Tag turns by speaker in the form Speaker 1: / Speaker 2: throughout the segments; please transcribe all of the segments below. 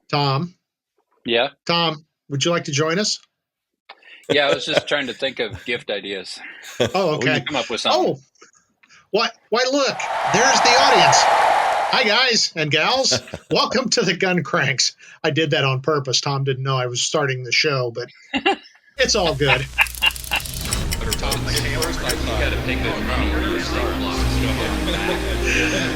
Speaker 1: Tom.
Speaker 2: Yeah.
Speaker 1: Tom, would you like to join us?
Speaker 2: Yeah, I was just trying to think of gift ideas.
Speaker 1: Oh, okay.
Speaker 2: Come up with something.
Speaker 1: Oh, why, look, there's the audience. Hi, guys and gals. Welcome to the Gun Cranks. I did that on purpose. Tom didn't know I was starting the show, but it's all good.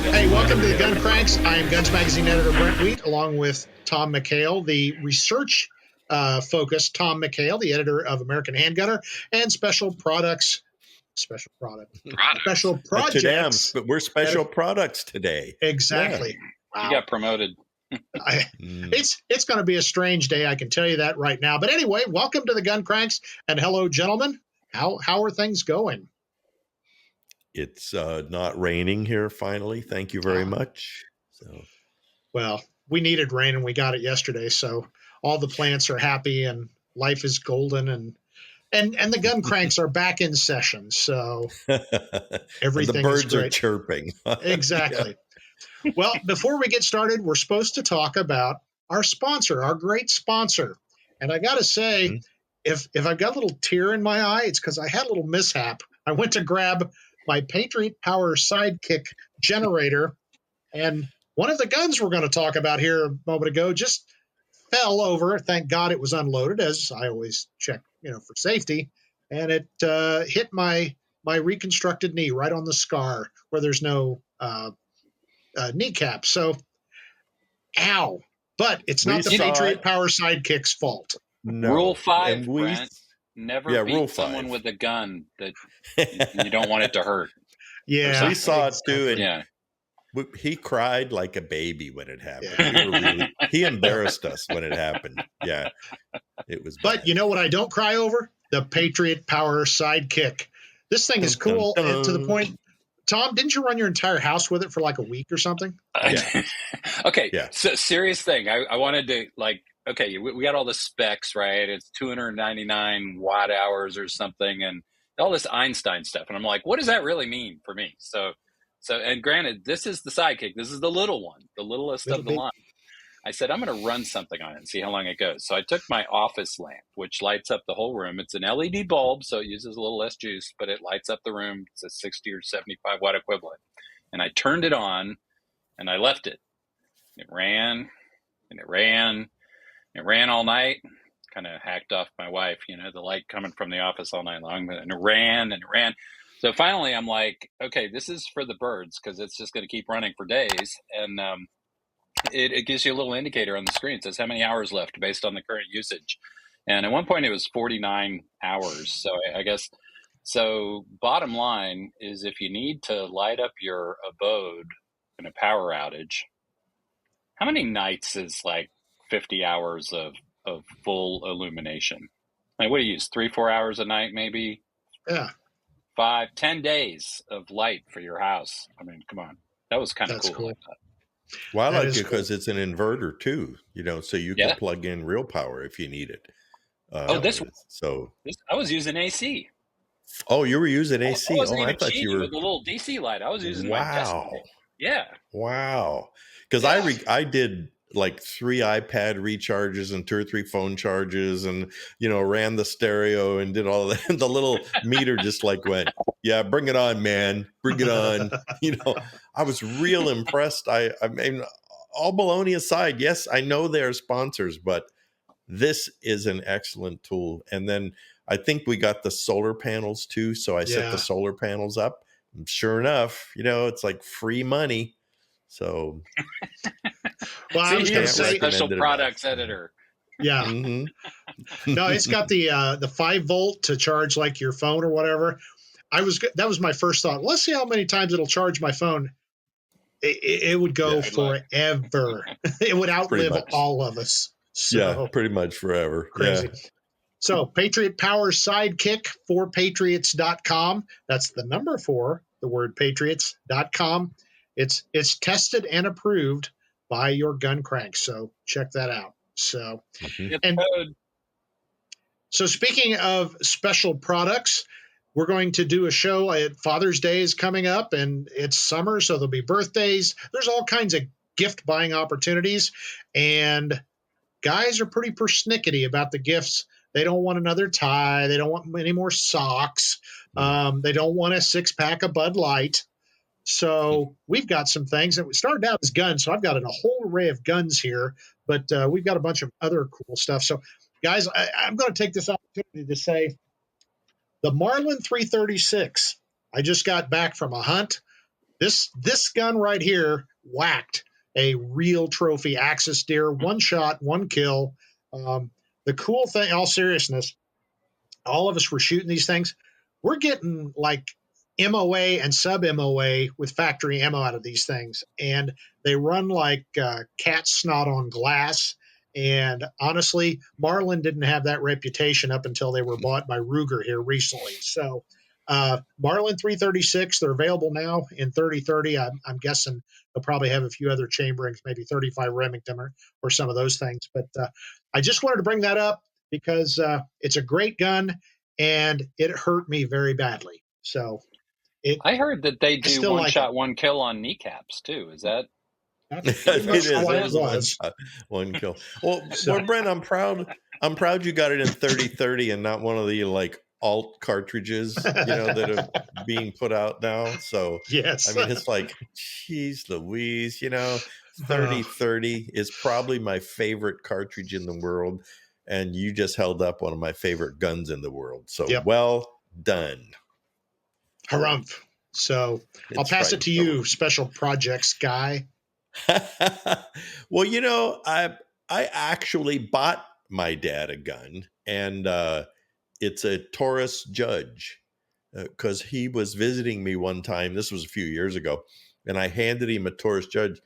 Speaker 1: Hey, welcome to the Gun Cranks. I am Guns Magazine editor Brent Wheat, along with Tom McHale, the research focused Tom McHale, the editor of American Handgunner, and Special Projects.
Speaker 3: But we're special products today.
Speaker 1: Exactly.
Speaker 2: Yeah. Wow. You got promoted.
Speaker 1: It's going to be a strange day, I can tell you that right now. But anyway, welcome to the Gun Cranks, and hello, gentlemen. How are things going?
Speaker 3: It's not raining here finally. Thank you very much.
Speaker 1: Well, we needed rain and we got it yesterday, so all the plants are happy and life is golden, and the Gun Cranks are back in session. So everything
Speaker 3: the birds
Speaker 1: is great.
Speaker 3: Are chirping.
Speaker 1: Exactly. Yeah. Well, before we get started, we're supposed to talk about our sponsor, our great sponsor. And I got to say, if I've got a little tear in my eye, it's because I had a little mishap. I went to grab my Patriot Power Sidekick generator, and one of the guns we're going to talk about here a moment ago just fell over. Thank God it was unloaded, as I always check, for safety, and it hit my reconstructed knee right on the scar where there's no kneecap. So, ow! But it's not the Patriot Power Sidekick's fault.
Speaker 3: No.
Speaker 2: Rule 5, Brent. Never beat someone with a gun that you don't want it to hurt.
Speaker 1: Yeah,
Speaker 3: we saw it too, and he cried like a baby when it happened.
Speaker 1: Yeah.
Speaker 3: He embarrassed us when it happened. Yeah, it was.
Speaker 1: But
Speaker 3: bad.
Speaker 1: you know what I don't cry over? The Patriot Power Sidekick. This thing is cool and to the point. Tom, didn't you run your entire house with it for like a week or something?
Speaker 2: Yeah. Okay. Yeah. So serious thing. I wanted to okay, we got all the specs, right? It's 299 watt hours or something, and all this Einstein stuff. And I'm like, what does that really mean for me? So, and granted, this is the Sidekick. This is the little one, the littlest of the line. I said, I'm going to run something on it and see how long it goes. So I took my office lamp, which lights up the whole room. It's an LED bulb, so it uses a little less juice, but it lights up the room. It's a 60 or 75 watt equivalent. And I turned it on, and I left it. It ran, and it ran. It ran all night. Kind of hacked off my wife, the light coming from the office all night long. And it ran, and it ran. So finally, I'm like, okay, this is for the birds because it's just going to keep running for days. And it gives you a little indicator on the screen. It says how many hours left based on the current usage. And at one point, it was 49 hours. So I guess, bottom line is if you need to light up your abode in a power outage, how many nights is like 50 hours of full illumination? Like, what do you use? 3-4 hours a night, maybe?
Speaker 1: Yeah.
Speaker 2: 5-10 days of light for your house. I mean, come on. That was kind of cool.
Speaker 3: Well, I like it because it's an inverter too, so you can plug in real power if you need it.
Speaker 2: I was using AC.
Speaker 3: Oh, you were using AC.
Speaker 2: I thought you were with a little DC light. I was using my desk light. Yeah.
Speaker 3: Wow. Because I did like 3 iPad recharges and 2 or 3 phone charges, and ran the stereo and did all that. And the little meter just went, yeah, bring it on, man, bring it on. I was real impressed. I mean, all baloney aside, yes, I know they're sponsors, but this is an excellent tool. And then I think we got the solar panels too, so I set the solar panels up. And sure enough, it's like free money. So,
Speaker 1: well, I was going to say
Speaker 2: special products editor.
Speaker 1: Yeah. Mm-hmm. No, it's got the 5-volt to charge like your phone or whatever. That was my first thought. Let's see how many times it'll charge my phone. It would go forever. It would outlive all of us. So,
Speaker 3: pretty much forever.
Speaker 1: Crazy.
Speaker 3: Yeah.
Speaker 1: So Patriot Power Sidekick for patriots.com. That's the number 4, the word patriots.com. It's tested and approved by your Gun Cranks. So check that out. So, so speaking of special products, we're going to do a show at Father's Day is coming up, and it's summer, so there'll be birthdays. There's all kinds of gift buying opportunities. And guys are pretty persnickety about the gifts. They don't want another tie. They don't want any more socks. They don't want a 6-pack of Bud Light. So we've got some things. And we started out as guns, so I've got a whole array of guns here, but we've got a bunch of other cool stuff. So, guys, I'm going to take this opportunity to say the Marlin 336. I just got back from a hunt. This gun right here whacked a real trophy axis deer, 1 shot, 1 kill. The cool thing, all seriousness, all of us were shooting these things. We're getting like MOA and sub MOA with factory ammo out of these things, and they run like cat snot on glass. And honestly, Marlin didn't have that reputation up until they were bought by Ruger here recently. So Marlin 336, they're available now in 30-30. I'm guessing they'll probably have a few other chamberings, maybe 35 Remington or some of those things. But I just wanted to bring that up because it's a great gun and it hurt me very badly. So
Speaker 2: I heard that they do 1 shot,
Speaker 1: it.
Speaker 2: 1 kill on kneecaps too. Is that?
Speaker 3: It is 1 kill. Well, Brent, I'm proud you got it in 30-30 and not one of the like alt cartridges, that are being put out now. So
Speaker 1: yes,
Speaker 3: I mean, it's like, geez Louise, 30-30 is probably my favorite cartridge in the world, and you just held up one of my favorite guns in the world. So well done.
Speaker 1: Harumph. So I'll pass it to you, special projects guy.
Speaker 3: Well, I actually bought my dad a gun, and it's a Taurus Judge, because he was visiting me one time. This was a few years ago, and I handed him a Taurus Judge,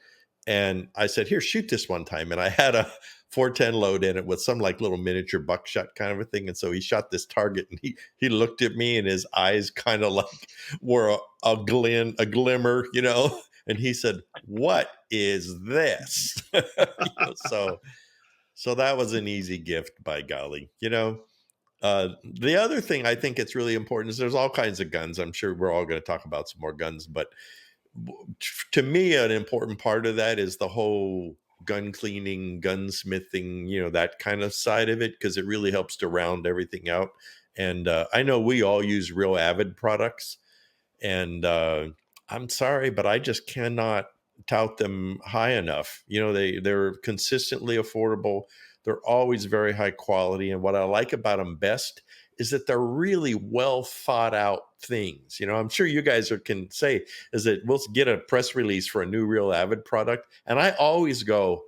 Speaker 3: and I said, "Here, shoot this one time." And I had a 410 load in it with some like little miniature buckshot kind of a thing. And so he shot this target, and he looked at me, and his eyes kind of like were a glimmer, and he said, "What is this?" So that was an easy gift, by golly. The other thing I think it's really important is there's all kinds of guns. I'm sure we're all going to talk about some more guns, but to me, an important part of that is the whole gun cleaning, gunsmithing, that kind of side of it, because it really helps to round everything out. And I know we all use real Avid products, and I'm sorry, but I just cannot tout them high enough. They're consistently affordable. They're always very high quality. And what I like about them best is that they're really well thought out things. I'm sure you guys can say is that we'll get a press release for a new Real Avid product, and I always go,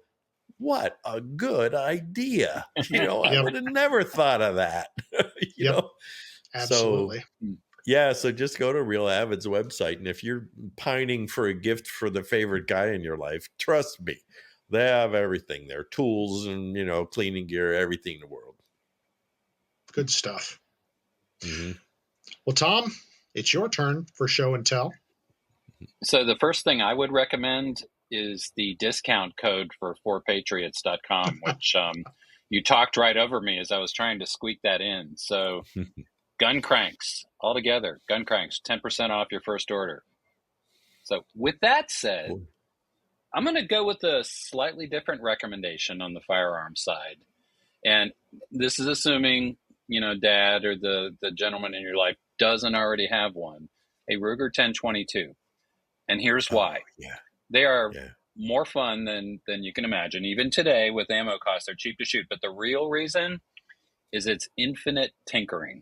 Speaker 3: "What a good idea!" I would have never thought of that.
Speaker 1: Absolutely.
Speaker 3: So just go to Real Avid's website, and if you're pining for a gift for the favorite guy in your life, trust me, they have everything there: tools and cleaning gear, everything in the world.
Speaker 1: Good stuff.
Speaker 3: Mm-hmm.
Speaker 1: Well, Tom, it's your turn for show and tell.
Speaker 2: So the first thing I would recommend is the discount code for 4patriots.com, which you talked right over me as I was trying to squeak that in. So gun cranks altogether, gun cranks, 10% off your first order. So with that said, I'm going to go with a slightly different recommendation on the firearm side. And this is assuming, dad or the gentleman in your life doesn't already have one, a Ruger 1022. And here's why. They are more fun than you can imagine. Even today with ammo costs, they're cheap to shoot. But the real reason is it's infinite tinkering.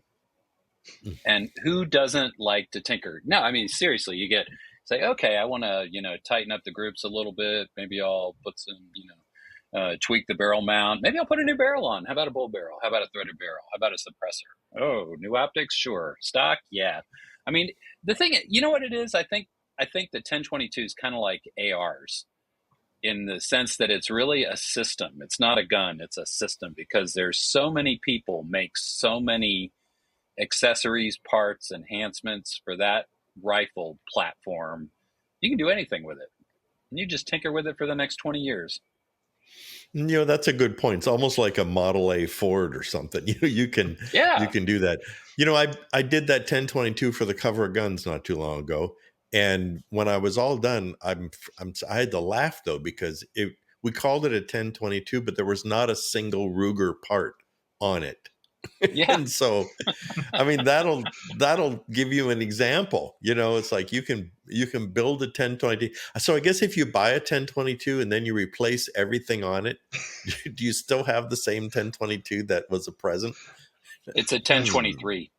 Speaker 2: And who doesn't like to tinker? No, I mean, seriously, you say, okay, I want to, tighten up the groups a little bit. Maybe I'll put some, tweak the barrel mount. Maybe I'll put a new barrel on. How about a bull barrel? How about a threaded barrel? How about a suppressor? Oh, new optics? Sure. Stock? Yeah. I mean, the thing, you know what it is? I think the 1022 is kind of like ARs in the sense that it's really a system. It's not a gun. It's a system, because there's so many people make so many accessories, parts, enhancements for that rifle platform. You can do anything with it. And you just tinker with it for the next 20 years.
Speaker 3: That's a good point. It's almost like a Model A Ford or something. You can do that. I did that 1022 for the cover of guns not too long ago. And when I was all done, I had to laugh though, because we called it a 1022, but there was not a single Ruger part on it.
Speaker 2: Yeah.
Speaker 3: And so, I mean, that'll give you an example. It's like you can build a 1022. So I guess if you buy a 1022 and then you replace everything on it, do you still have the same 1022 that was a present?
Speaker 2: It's a 1023.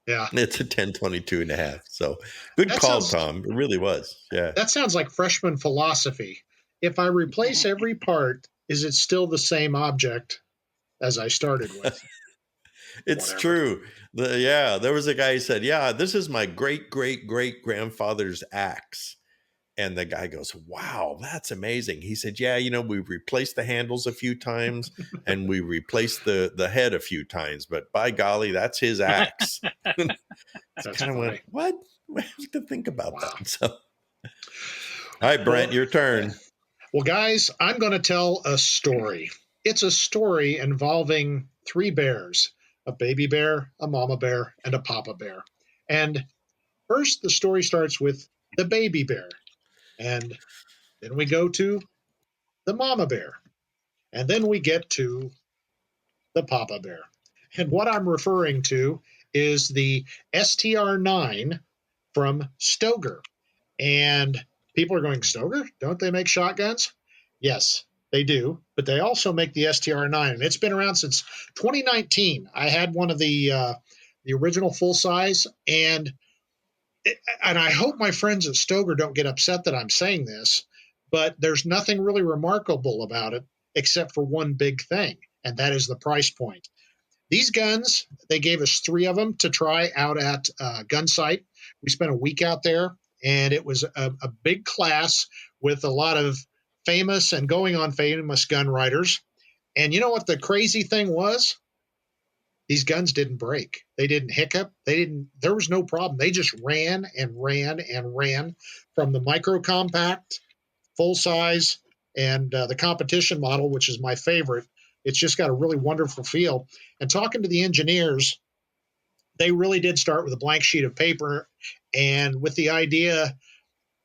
Speaker 1: Yeah.
Speaker 3: It's a 1022 and a half. So good call, Tom. It really was. Yeah.
Speaker 1: That sounds like freshman philosophy. If I replace every part, is it still the same object as I started with?
Speaker 3: It's
Speaker 1: Whatever.
Speaker 3: true. There was a guy who said, this is my great grandfather's axe. And the guy goes, wow, that's amazing. He said, we've replaced the handles a few times and we replaced the head a few times, but by golly, that's his axe.
Speaker 1: That's
Speaker 3: kind of went, what? I have to think about that. So, all right, Brent, your turn.
Speaker 1: Well, guys, I'm going to tell a story. It's a story involving 3 bears, a baby bear, a mama bear, and a papa bear. And first, the story starts with the baby bear. And then we go to the mama bear. And then we get to the papa bear. And what I'm referring to is the STR9 from Stoeger. And people are going, Stoeger? Don't they make shotguns? Yes, they do. But they also make the STR9. And it's been around since 2019. I had one of the original full size. And I hope my friends at Stoeger don't get upset that I'm saying this, but there's nothing really remarkable about it except for one big thing, and that is the price point. These guns, they gave us 3 of them to try out at Gunsight. We spent a week out there, and it was a big class with a lot of famous and going on famous gun riders. And you know what the crazy thing was? These guns didn't break. They didn't hiccup. There was no problem. They just ran and ran and ran from the micro compact, full size, and the competition model, which is my favorite. It's just got a really wonderful feel. And talking to the engineers, they really did start with a blank sheet of paper and with the idea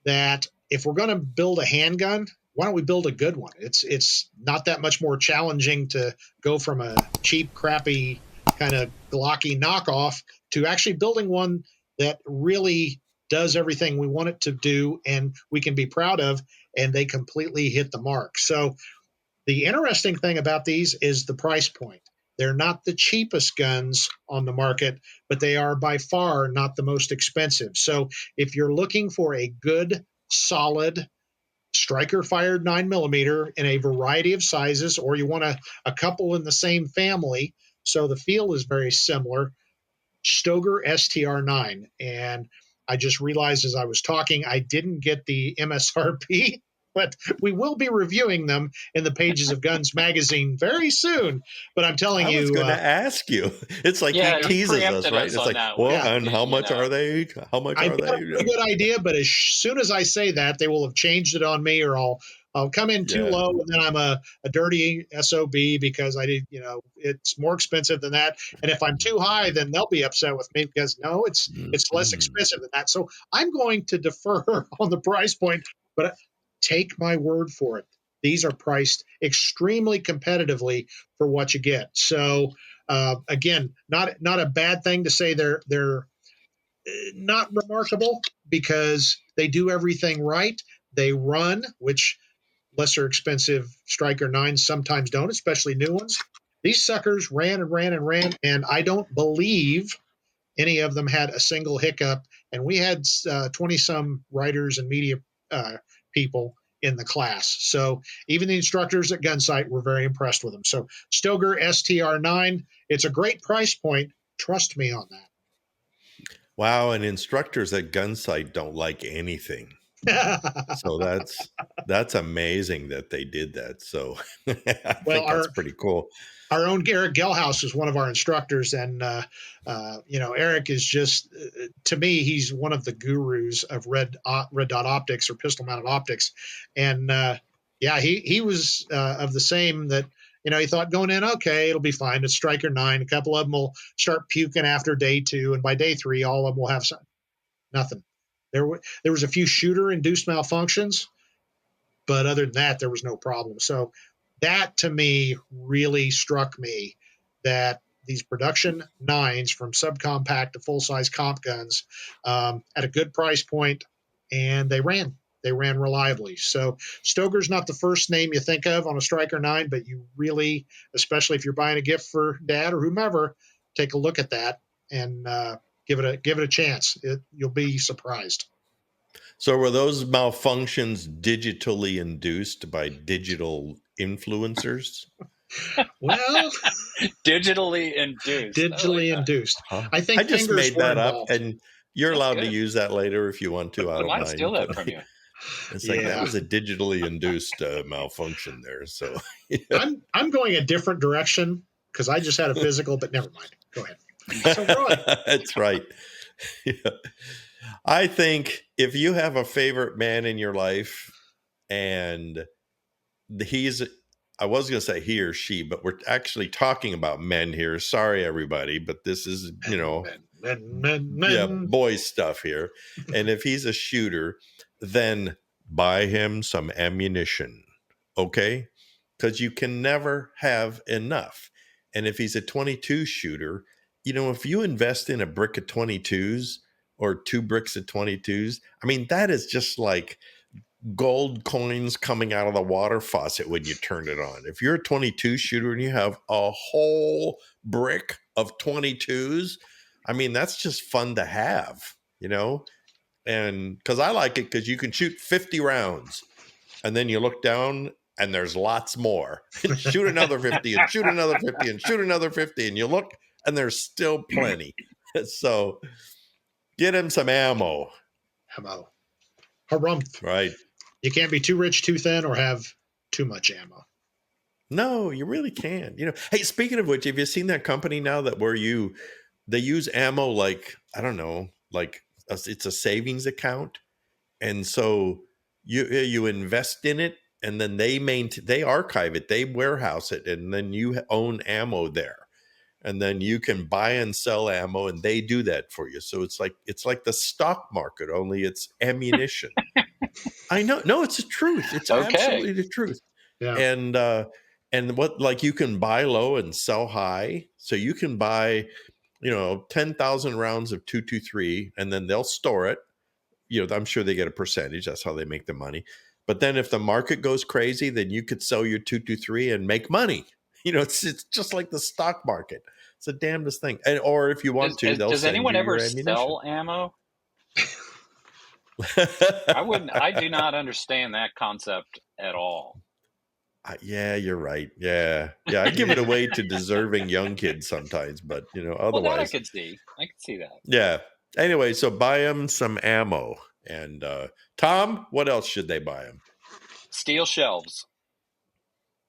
Speaker 1: that if we're going to build a handgun, why don't we build a good one? It's not that much more challenging to go from a cheap, crappy kind of glocky knockoff to actually building one that really does everything we want it to do and we can be proud of, and they completely hit the mark. So the interesting thing about these is the price point. They're not the cheapest guns on the market, but they are by far not the most expensive. So if you're looking for a good, solid striker-fired 9mm in a variety of sizes, or you want a couple in the same family, so the feel is very similar, Stoeger STR9. And I just realized as I was talking, I didn't get the MSRP, but we will be reviewing them in the pages of Guns Magazine very soon. But I'm telling you,
Speaker 3: I was going to ask you. It's like he teases us, right? It's like, and how much are they? How much are they?
Speaker 1: I've got a pretty good idea, but as soon as I say that, they will have changed it on me, or I'll come in too low, and then I'm a dirty SOB because I did, it's more expensive than that. And if I'm too high, then they'll be upset with me because no, it's less expensive than that. So I'm going to defer on the price point, but take my word for it. These are priced extremely competitively for what you get. So again, not a bad thing to say they're not remarkable because they do everything right. They run, which lesser expensive Striker 9s sometimes don't, especially new ones. These suckers ran and ran and ran, and I don't believe any of them had a single hiccup. And we had 20-some writers and media people in the class. So even the instructors at Gunsight were very impressed with them. So Stoeger STR9, it's a great price point. Trust me on that.
Speaker 3: Wow, and instructors at Gunsight don't like anything. So that's amazing that they did that. So I think that's pretty cool.
Speaker 1: Our own Garrett Gelhouse is one of our instructors, and Eric is just to me, he's one of the gurus of red dot optics or pistol mounted optics, and he was of the same that. He thought going in, okay, it'll be fine. It's Striker 9. A couple of them will start puking after day 2, and by day 3, all of them will have nothing. There was a few shooter-induced malfunctions, But other than that, there was no problem. So that to me really struck me, that these production nines from subcompact to full size comp guns at a good price point, and they ran. They ran reliably. So Stoeger's not the first name you think of on a Striker 9, but you really, especially if you're buying a gift for dad or whomever, take a look at that and give it a chance. You'll be surprised.
Speaker 3: So were those malfunctions digitally induced by digital influencers?
Speaker 1: Well,
Speaker 2: digitally induced.
Speaker 1: Digitally induced.
Speaker 3: Huh?
Speaker 1: I think
Speaker 3: I just
Speaker 1: fingers
Speaker 3: made
Speaker 1: were
Speaker 3: that
Speaker 1: involved.
Speaker 3: up, and you're
Speaker 2: That's
Speaker 3: allowed
Speaker 2: good.
Speaker 3: to use that later if you want to. I don't
Speaker 2: might
Speaker 3: mind.
Speaker 2: steal that from you.
Speaker 3: It's like that was a digitally induced malfunction there. So
Speaker 1: yeah. I'm going a different direction because I just had a physical, but never mind. Go ahead. So Roy.
Speaker 3: That's right. Yeah. I think if you have a favorite man in your life, and I was going to say he or she, but we're actually talking about men here. Sorry, everybody, but this is,
Speaker 1: men.
Speaker 3: boy stuff here. And if he's a shooter, then buy him some ammunition, okay? Because you can never have enough. And if he's a 22 shooter, if you invest in a brick of 22s or 2 bricks of 22s, I mean, that is just like gold coins coming out of the water faucet when you turn it on. If you're a 22 shooter and you have a whole brick of 22s, I mean, that's just fun to have, and because I like it because you can shoot 50 rounds and then you look down and there's lots more. Shoot another 50 and shoot another 50 and shoot another 50, and you look and there's still plenty. So get him some ammo.
Speaker 1: Harumph.
Speaker 3: Right.
Speaker 1: You can't be too rich, too thin, or have too much ammo.
Speaker 3: No, you really can't. Hey, speaking of which, have you seen that company now that they use ammo like, I don't know, like it's a savings account, and so you invest in it, and then they archive it, they warehouse it, and then you own ammo there, and then you can buy and sell ammo, and they do that for you. So it's like the stock market, only it's ammunition. I know. No, it's the truth. It's absolutely the truth.
Speaker 1: Yeah.
Speaker 3: And what, like, you can buy low and sell high. So you can buy, 10,000 rounds of 223, and then they'll store it. I'm sure they get a percentage. That's how they make the money. But then if the market goes crazy, then you could sell your 223 and make money. It's just like the stock market. It's the damnedest thing. Or if you want to, they'll
Speaker 2: does
Speaker 3: send
Speaker 2: anyone
Speaker 3: you
Speaker 2: ever
Speaker 3: your ammunition.
Speaker 2: sell ammo? I do not understand that concept at all.
Speaker 3: Yeah, you're right. Yeah. I give it away to deserving young kids sometimes, but otherwise,
Speaker 2: well, that I could see that.
Speaker 3: Yeah. Anyway, so buy them some ammo. And Tom, what else should they buy them?
Speaker 2: Steel shelves.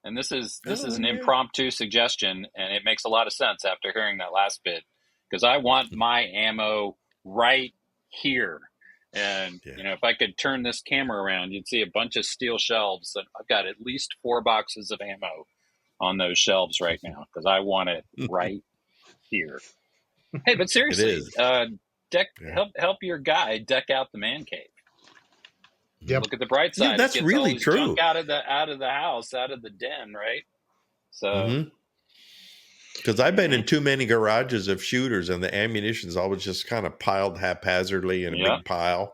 Speaker 2: And this is an impromptu suggestion, and it makes a lot of sense after hearing that last bit, because I want my ammo right here. And, if I could turn this camera around, you'd see a bunch of steel shelves. And I've got at least 4 boxes of ammo on those shelves right now, because I want it right here. Hey, but seriously, help your guy deck out the man cave.
Speaker 1: Yep.
Speaker 2: Look at the bright side.
Speaker 3: Yeah, that's really true.
Speaker 2: Junk out of the house, out of the den, right? So,
Speaker 3: because I've been in too many garages of shooters, and the ammunition's always just kind of piled haphazardly in a big pile,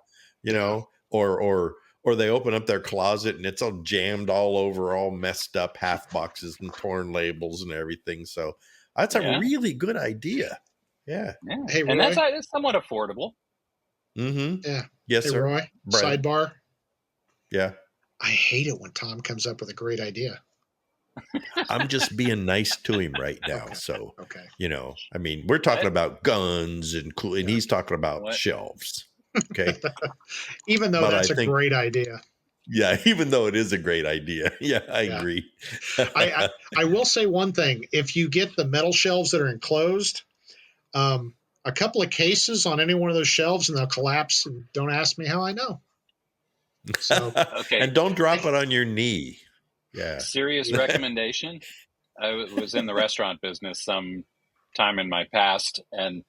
Speaker 3: or they open up their closet and it's all jammed all over, all messed up, half boxes and torn labels and everything. So that's a really good idea. Yeah.
Speaker 1: Hey, Roy.
Speaker 2: And that's somewhat affordable.
Speaker 3: Mm-hmm.
Speaker 1: Yeah.
Speaker 3: Yes,
Speaker 1: hey,
Speaker 3: sir.
Speaker 1: Roy,
Speaker 3: Brent.
Speaker 1: Sidebar.
Speaker 3: Yeah.
Speaker 1: I hate it when Tom comes up with a great idea.
Speaker 3: I'm just being nice to him right now.
Speaker 1: Okay.
Speaker 3: So,
Speaker 1: okay.
Speaker 3: I mean, we're talking about guns and he's talking about shelves. Okay.
Speaker 1: Even though that's a great idea.
Speaker 3: Yeah, even though it is a great idea. Yeah, I agree.
Speaker 1: I will say one thing. If you get the metal shelves that are enclosed, a couple of cases on any one of those shelves and they'll collapse, and don't ask me how I know. So,
Speaker 2: okay.
Speaker 3: And don't drop it on your knee. Yeah.
Speaker 2: Serious recommendation. I was in the restaurant business some time in my past, and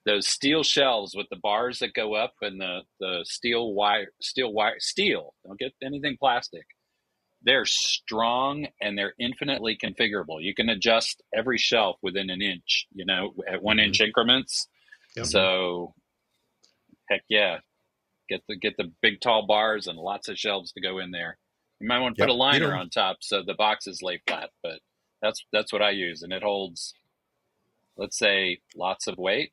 Speaker 2: those steel shelves with the bars that go up and the steel wire, don't get anything plastic. they're strong and they're infinitely configurable. You can adjust every shelf within an inch, at 1 inch increments.
Speaker 1: Yep.
Speaker 2: So heck yeah, get the big tall bars and lots of shelves to go in there. You might want to put a liner on top so the boxes lay flat, but that's what I use, and it holds, let's say, lots of weight.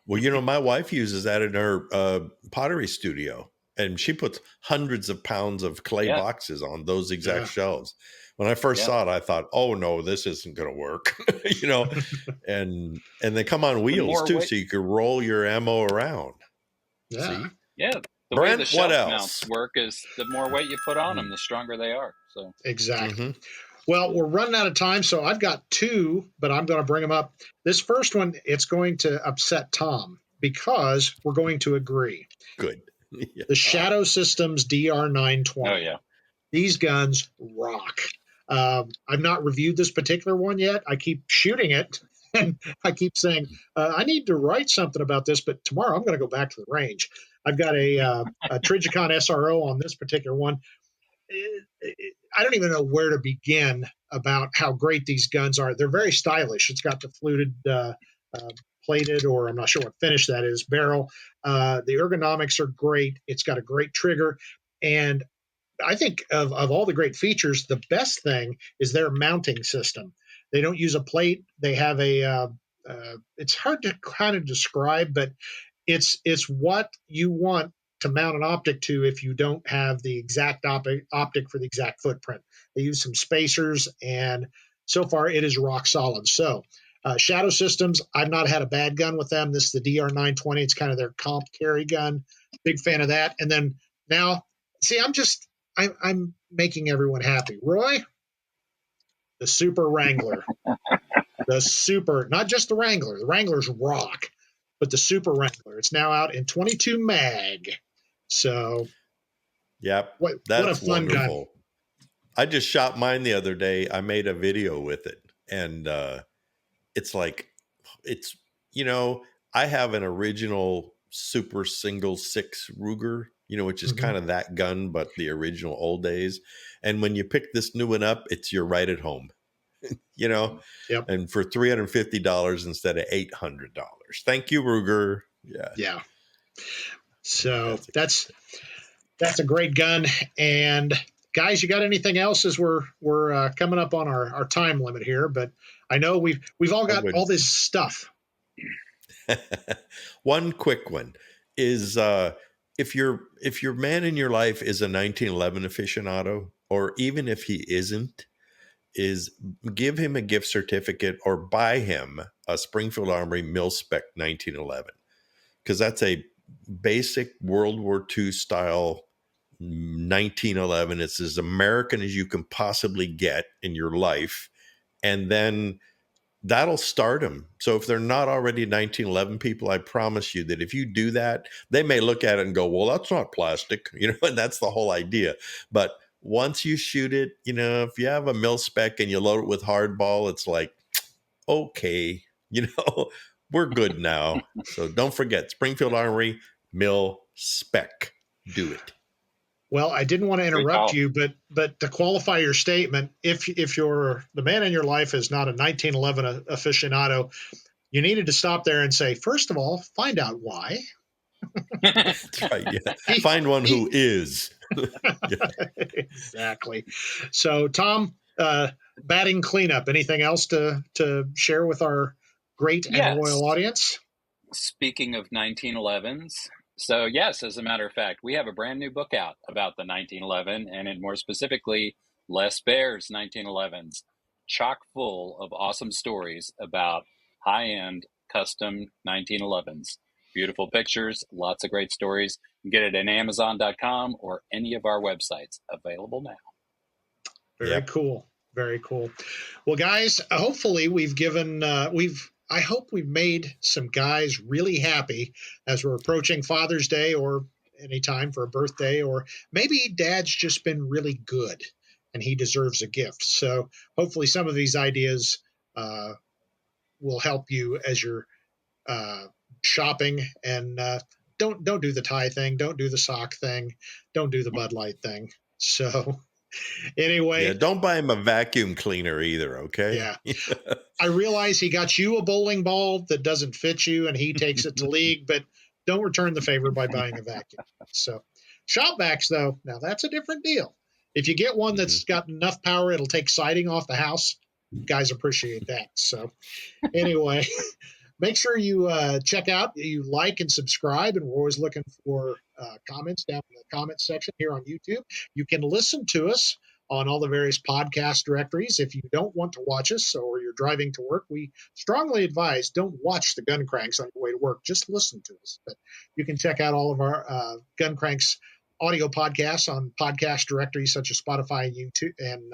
Speaker 3: Well, my wife uses that in her pottery studio, and she puts hundreds of pounds of clay boxes on those exact shelves. When I first saw it, I thought, "Oh no, this isn't going to work," and they come on wheels too, so you can roll your ammo around.
Speaker 1: Yeah,
Speaker 3: see?
Speaker 2: Yeah. The
Speaker 3: Brent,
Speaker 2: way the shelf
Speaker 3: what else?
Speaker 2: mounts work is the more weight you put on them, the stronger they are. So
Speaker 1: exactly. Well, we're running out of time, so I've got two, but I'm going to bring them up. This first one, it's going to upset Tom because we're going to agree.
Speaker 3: Good. Yeah.
Speaker 1: The Shadow Systems DR920.
Speaker 2: Oh, yeah.
Speaker 1: These guns rock. I've not reviewed this particular one yet. I keep shooting it, and I keep saying, I need to write something about this, but tomorrow I'm going to go back to the range. I've got a Trigicon SRO on this particular one. I don't even know where to begin about how great these guns are. They're very stylish. It's got the fluted plated, or I'm not sure what finish that is, barrel. The ergonomics are great. It's got a great trigger. And I think of all the great features, the best thing is their mounting system. They don't use a plate. They have it's hard to kind of describe, but it's what you want to mount an optic to if you don't have the exact optic for the exact footprint. They use some spacers, and so far it is rock solid. So Shadow Systems, I've not had a bad gun with them. This is the DR920. It's kind of their comp carry gun. Big fan of that. And then now, see, I'm making everyone happy. Roy, the Super Wrangler. Not just the Wrangler. The Wranglers rock, but the Super Wrangler. It's now out in 22 mag. So,
Speaker 3: yep,
Speaker 1: what a fun
Speaker 3: wonderful
Speaker 1: gun.
Speaker 3: I just shot mine the other day. I made a video with it, and it's like, I have an original Super Single 6 Ruger, which is kind of that gun, but the original old days. And when you pick this new one up, you're right at home,
Speaker 1: Yep.
Speaker 3: and for $350 instead of $800. Thank you, Ruger.
Speaker 1: Yeah. So that's a great gun. And guys, you got anything else as we're coming up on our time limit here? But I know we've all got all this stuff.
Speaker 3: One quick one is if your man in your life is a 1911 aficionado, or even if he isn't, is give him a gift certificate or buy him a Springfield Armory mil-spec 1911, because that's a basic World War II style 1911. It's as American as you can possibly get in your life, and then that'll start them. So if they're not already 1911 people, I promise you that if you do that, they may look at it and go, well, that's not plastic, and that's the whole idea. But once you shoot it, if you have a mil-spec and you load it with hardball, it's like, okay, we're good now. So don't forget, Springfield Armory mil-spec. Do it.
Speaker 1: Well, I didn't want to interrupt you, but to qualify your statement, if the man in your life is not a 1911 aficionado, you needed to stop there and say, first of all, find out why.
Speaker 3: That's right. Yeah. Find one who is.
Speaker 1: Exactly. So, Tom, batting cleanup. Anything else to share with our great and loyal audience?
Speaker 2: Speaking of 1911s. So, yes, as a matter of fact, we have a brand new book out about the 1911, and more specifically, Les Baer's 1911s, chock full of awesome stories about high-end custom 1911s. Beautiful pictures, lots of great stories. You can get it at Amazon.com or any of our websites. Available now.
Speaker 1: Very cool. Very cool. Well, guys, hopefully I hope we've made some guys really happy as we're approaching Father's Day, or any time for a birthday, or maybe Dad's just been really good and he deserves a gift. So hopefully some of these ideas will help you as you're shopping. And don't do the tie thing. Don't do the sock thing. Don't do the Bud Light thing. So Anyway.
Speaker 3: Yeah, don't buy him a vacuum cleaner either, okay?
Speaker 1: Yeah. I realize he got you a bowling ball that doesn't fit you and he takes it to league, but don't return the favor by buying a vacuum. So shop vacs, though, now that's a different deal. If you get one that's got enough power, it'll take siding off the house. Guys appreciate that. So anyway, make sure you check out, you like and subscribe, and we're always looking for comments down in the comments section here on YouTube. You can listen to us on all the various podcast directories. If you don't want to watch us or you're driving to work, we strongly advise don't watch the Gun Cranks on your way to work. Just listen to us. But you can check out all of our Gun Cranks audio podcasts on podcast directories such as Spotify and YouTube and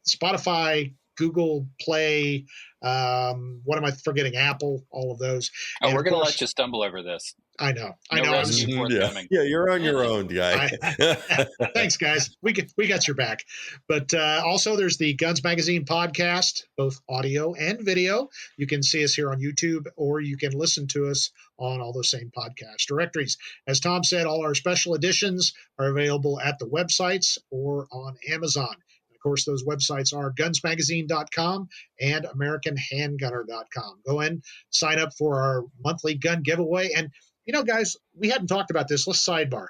Speaker 1: Spotify, Google Play, what am I forgetting? Apple, all of those.
Speaker 2: Oh, and we're going to let you stumble over this.
Speaker 1: I know.
Speaker 3: Yeah, you're on your own, guy.
Speaker 1: Thanks, guys. We got your back. But also, there's the Guns Magazine podcast, both audio and video. You can see us here on YouTube, or you can listen to us on all those same podcast directories. As Tom said, all our special editions are available at the websites or on Amazon. Of course, those websites are gunsmagazine.com and americanhandgunner.com. Go in, sign up for our monthly gun giveaway. And, guys, we hadn't talked about this. Let's sidebar.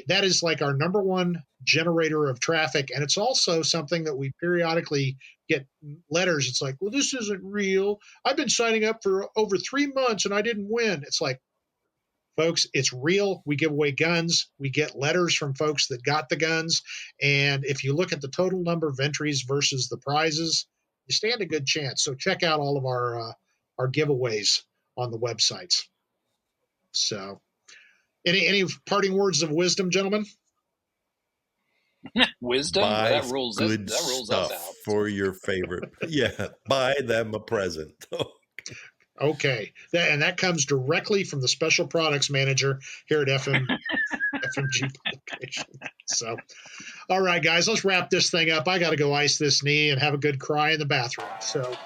Speaker 1: That is like our number one generator of traffic. And it's also something that we periodically get letters. It's like, well, this isn't real. I've been signing up for over 3 months and I didn't win. It's like, folks, it's real. We give away guns. We get letters from folks that got the guns. And if you look at the total number of entries versus the prizes, you stand a good chance. So check out all of our giveaways on the websites. So any parting words of wisdom, gentlemen?
Speaker 2: Wisdom?
Speaker 3: Buy
Speaker 2: that rules
Speaker 3: good
Speaker 2: us
Speaker 3: stuff
Speaker 2: out.
Speaker 3: for your favorite. Yeah, buy them a present.
Speaker 1: Okay, and that comes directly from the special products manager here at FMG Publication. So, all right, guys, let's wrap this thing up. I got to go ice this knee and have a good cry in the bathroom. So,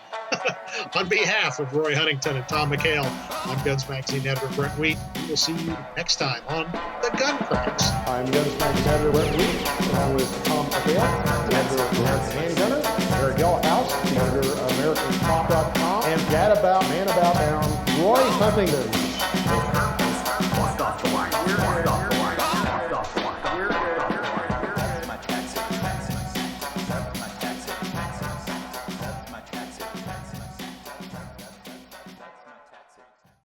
Speaker 1: on behalf of Roy Huntington and Tom McHale, I'm Guns Magazine editor Brent Wheat. We will see you next time on The Gun Cranks.
Speaker 4: I'm Guns Magazine editor Brent Wheat, along with Tom McHale, the editor of American Handgunner, Garrett Gelhouse, the editor of AmericanCop.com, and Dad About, Man About Town, Roy Huntington.